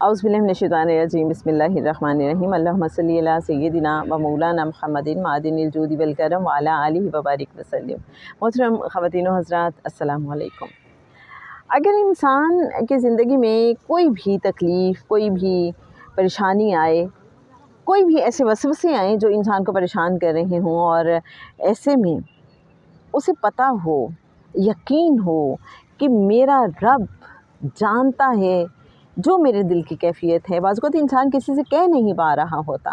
औज़ुबिल्लाहिमिनश्शैतानिर्रजीम बिस्मिल्लाहिर्रहमानिर्रहीम अल्लाहुम्मा सल्लि अला सय्यिदिना व मौलाना मुहम्मदिन मादिनिल जूदि वल करम व अला आलिहि व बारिक वसल्लम। मोहतरम ख़वातीन व हज़रात, अस्सलामु अलैकुम। अगर इंसान की ज़िंदगी में कोई भी तकलीफ़, कोई भी परेशानी आए, कोई भी ऐसे वसवसे आए जो इंसान को परेशान कर रहे हों, और ऐसे में उसे पता हो, यकीन हो कि मेरा रब जानता है जो मेरे दिल की कैफ़ियत है। बाज़ वक़्त इंसान किसी से कह नहीं पा रहा होता,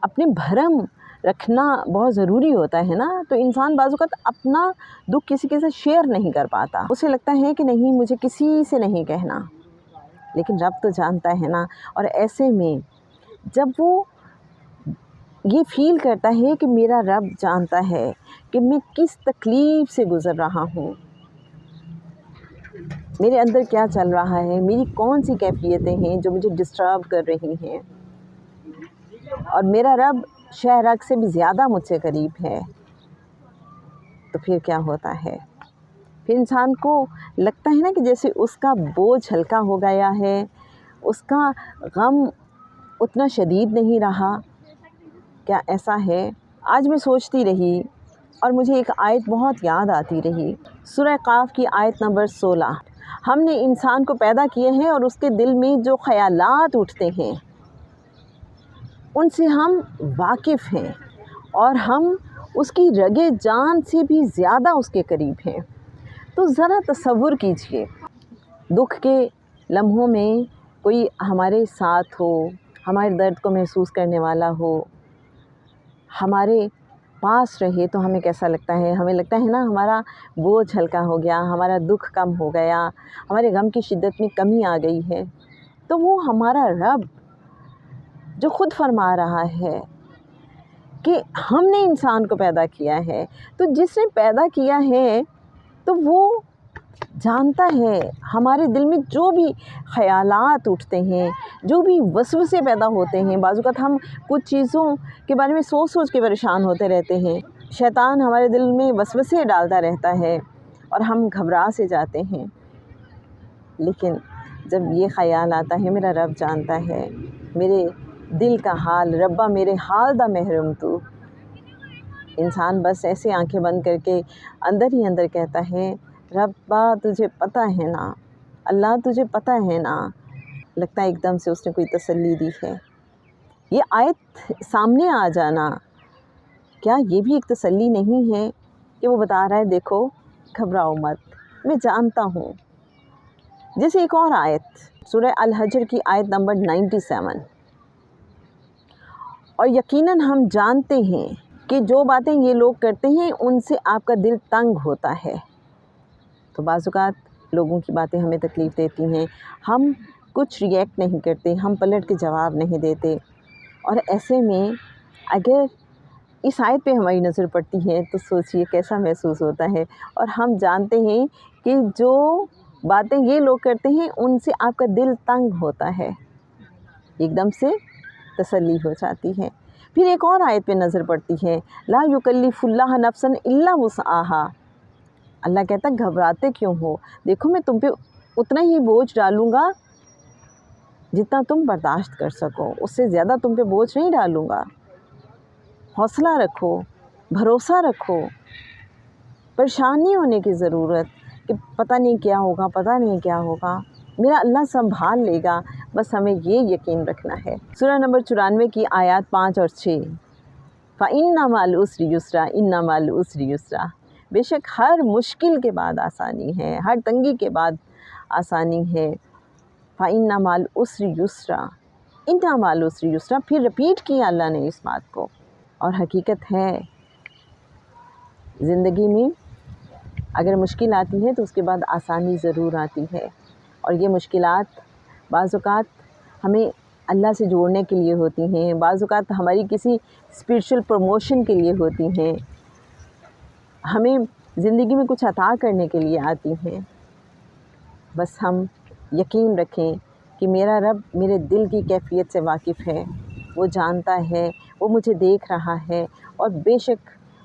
अपने भरम रखना बहुत ज़रूरी होता है ना, तो इंसान बाज़ वक़्त अपना दुख किसी के साथ शेयर नहीं कर पाता। उसे लगता है कि नहीं, मुझे किसी से नहीं कहना, लेकिन रब तो जानता है ना। और ऐसे में जब वो ये फ़ील करता है कि मेरा रब जानता है कि मैं किस तकलीफ़ से गुज़र रहा हूँ, मेरे अंदर क्या चल रहा है, मेरी कौन सी कैफ़ियतें हैं जो मुझे डिस्टर्ब कर रही हैं, और मेरा रब शहरक से भी ज़्यादा मुझसे करीब है, तो फिर क्या होता है? फिर इंसान को लगता है ना कि जैसे उसका बोझ हल्का हो गया है, उसका गम उतना शदीद नहीं रहा। क्या ऐसा है? आज मैं सोचती रही और मुझे एक आयत बहुत याद आती रही। सूरह क़ाफ़ की आयत नंबर 16। हमने इंसान को पैदा किए हैं और उसके दिल में जो ख़यालात उठते हैं उनसे हम वाकिफ़ हैं, और हम उसकी रगे जान से भी ज़्यादा उसके करीब हैं। तो ज़रा तसव्वुर कीजिए, दुख के लम्हों में कोई हमारे साथ हो, हमारे दर्द को महसूस करने वाला हो, हमारे पास रहे तो हमें कैसा लगता है? हमें लगता है ना हमारा बोझ हल्का हो गया, हमारा दुख कम हो गया, हमारे गम की शिद्दत में कमी आ गई है। तो वो हमारा रब जो ख़ुद फरमा रहा है कि हमने इंसान को पैदा किया है, तो जिसने पैदा किया है तो वो जानता है हमारे दिल में जो भी ख़यालात उठते हैं, जो भी वसवसे पैदा होते हैं। बाज़ वक़्त हम कुछ चीज़ों के बारे में सोच सोच के परेशान होते रहते हैं। शैतान हमारे दिल में वसवसे डालता रहता है और हम घबरा से जाते हैं। लेकिन जब ये ख़याल आता है, मेरा रब जानता है मेरे दिल का हाल, रब्बा मेरे हाल दा महरम तू, इंसान बस ऐसे आंखें बंद करके अंदर ही अंदर कहता है, रब्बा तुझे पता है ना, अल्लाह तुझे पता है ना। लगता है एकदम से उसने कोई तसल्ली दी है। ये आयत सामने आ जाना, क्या ये भी एक तसल्ली नहीं है कि वो बता रहा है, देखो घबराओ मत, मैं जानता हूँ। जैसे एक और आयत सूरह अल हजर की आयत नंबर 97, और यकीनन हम जानते हैं कि जो बातें ये लोग करते हैं उनसे आपका दिल तंग होता है। तो बाज़ औक़ात लोगों की बातें हमें तकलीफ़ देती हैं, हम कुछ रिएक्ट नहीं करते, हम पलट के जवाब नहीं देते, और ऐसे में अगर इस आयत पे हमारी नज़र पड़ती है तो सोचिए कैसा महसूस होता है। और हम जानते हैं कि जो बातें ये लोग करते हैं उनसे आपका दिल तंग होता है, एकदम से तसल्ली हो जाती है। फिर एक और आयत पे नज़र पड़ती है, ला युकल्लिफुल्लाह नफ्सन इल्ला वुसआहा। अल्लाह कहता घबराते क्यों हो, देखो मैं तुम पे उतना ही बोझ डालूँगा जितना तुम बर्दाश्त कर सको, उससे ज़्यादा तुम पे बोझ नहीं डालूँगा। हौसला रखो, भरोसा रखो, परेशान नहीं होने की ज़रूरत कि पता नहीं क्या होगा, पता नहीं क्या होगा, मेरा अल्लाह संभाल लेगा। बस हमें ये यकीन रखना है। सूरह नंबर 94 की आयत 5 और 6, फ़इन्ना मअल उसरि युस्रा, इन्ना मअल उसरि युस्रा। बेशक हर मुश्किल के बाद आसानी है, हर तंगी के बाद आसानी है। फ़इन्ना मअल उसरि युस्रा, इन्ना मअल उसरि युस्रा। फिर रिपीट किया अल्लाह ने इस बात को। और हकीकत है, ज़िंदगी में अगर मुश्किल आती है तो उसके बाद आसानी ज़रूर आती है, और ये मुश्किलात बाज़ औक़ात हमें अल्लाह से जोड़ने के लिए होती हैं, बाज़ औक़ात हमारी किसी स्पिरिचुअल प्रमोशन के लिए होती हैं, हमें ज़िंदगी में कुछ अता करने के लिए आती हैं। बस हम यकीन रखें कि मेरा रब मेरे दिल की कैफ़ियत से वाकिफ़ है, वो जानता है, वो मुझे देख रहा है, और बेशक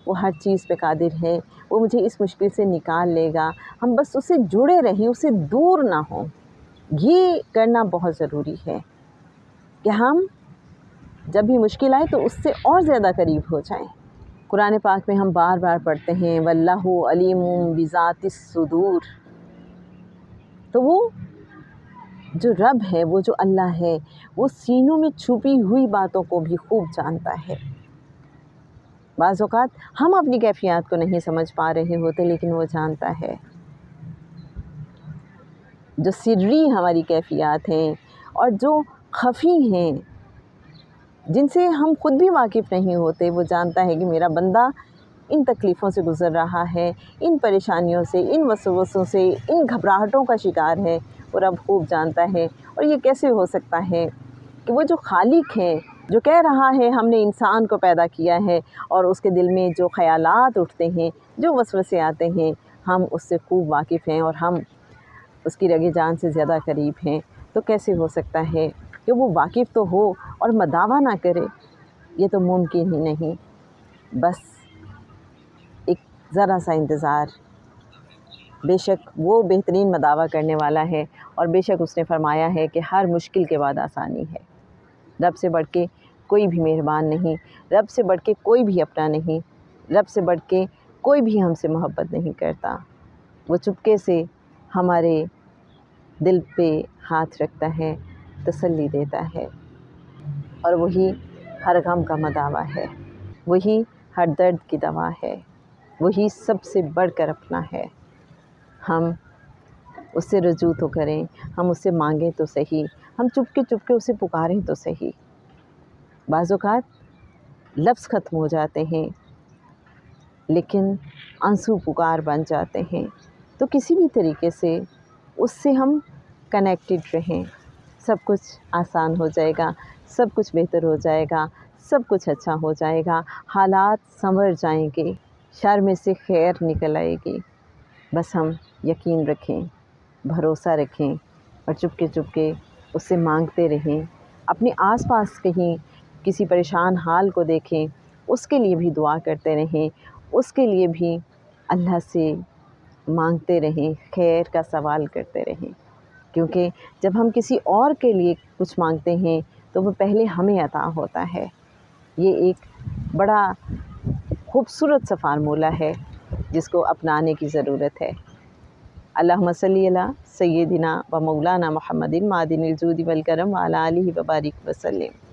वो हर चीज़ पे कादिर है, वो मुझे इस मुश्किल से निकाल लेगा। हम बस उससे जुड़े रहें, उससे दूर ना हों, یہ کرنا بہت ضروری ہے کہ ہم جب بھی مشکل آئے تو اس سے اور زیادہ قریب ہو جائیں۔ قرآن پاک میں ہم بار بار پڑھتے ہیں واللہ علیم بذات الصدور، تو وہ جو رب ہے، وہ جو اللہ ہے، وہ سینوں میں چھپی ہوئی باتوں کو بھی خوب جانتا ہے۔ بعض اوقات ہم اپنی کیفیات کو نہیں سمجھ پا رہے ہوتے، لیکن وہ جانتا ہے۔ جو سری ہماری کیفیات ہیں اور جو خفی ہیں، جن سے ہم خود بھی واقف نہیں ہوتے، وہ جانتا ہے کہ میرا بندہ ان تکلیفوں سے گزر رہا ہے، ان پریشانیوں سے، ان وسوسوں سے، ان گھبراہٹوں کا شکار ہے، وہ رب خوب جانتا ہے۔ اور یہ کیسے ہو سکتا ہے کہ وہ جو خالق ہے، جو کہہ رہا ہے ہم نے انسان کو پیدا کیا ہے، اور اس کے دل میں جو خیالات اٹھتے ہیں، جو وسوسے آتے ہیں، ہم اس سے خوب واقف ہیں اور ہم اس کی رگ جان سے زیادہ قریب ہیں، تو کیسے ہو سکتا ہے کہ وہ واقف تو ہو اور مداوع نہ کرے؟ یہ تو ممکن ہی نہیں۔ بس ایک ذرا سا انتظار، بے شک وہ بہترین مداوع کرنے والا ہے، اور بے شک اس نے فرمایا ہے کہ ہر مشکل کے بعد آسانی ہے۔ رب سے بڑھ کے کوئی بھی مہربان نہیں، رب سے بڑھ کے کوئی بھی اپنا نہیں، رب سے بڑھ کے کوئی بھی ہم سے محبت نہیں کرتا۔ وہ چپکے سے ہمارے دل پہ ہاتھ رکھتا ہے، تسلی دیتا ہے، اور وہی ہر غم کا مداوع ہے، وہی ہر درد کی دوا ہے، وہی سب سے بڑھ کر اپنا ہے۔ ہم اس سے رجوع تو کریں، ہم اس سے مانگیں تو صحیح، ہم چپکے اسے پکاریں تو صحیح۔ بعض اوقات لفظ ختم ہو جاتے ہیں، لیکن آنسو پکار بن جاتے ہیں، تو کسی بھی طریقے سے اس سے ہم کنیکٹڈ رہیں، سب کچھ آسان ہو جائے گا، سب کچھ بہتر ہو جائے گا، سب کچھ اچھا ہو جائے گا، حالات سنور جائیں گے، شر میں سے خیر نکل آئے گی۔ بس ہم یقین رکھیں، بھروسہ رکھیں، اور چپکے اس سے مانگتے رہیں۔ اپنے آس پاس کہیں کسی پریشان حال کو دیکھیں، اس کے لیے بھی دعا کرتے رہیں، اس کے لیے بھی اللہ سے مانگتے رہیں، خیر کا سوال کرتے رہیں، کیونکہ جب ہم کسی اور کے لیے کچھ مانگتے ہیں تو وہ پہلے ہمیں عطا ہوتا ہے۔ یہ ایک بڑا خوبصورت سا فارمولہ ہے جس کو اپنانے کی ضرورت ہے۔ اللہم صلی علی سیدنا و مولانا محمد معدن الجود والکرم وعلی آلہ وبارک وسلم۔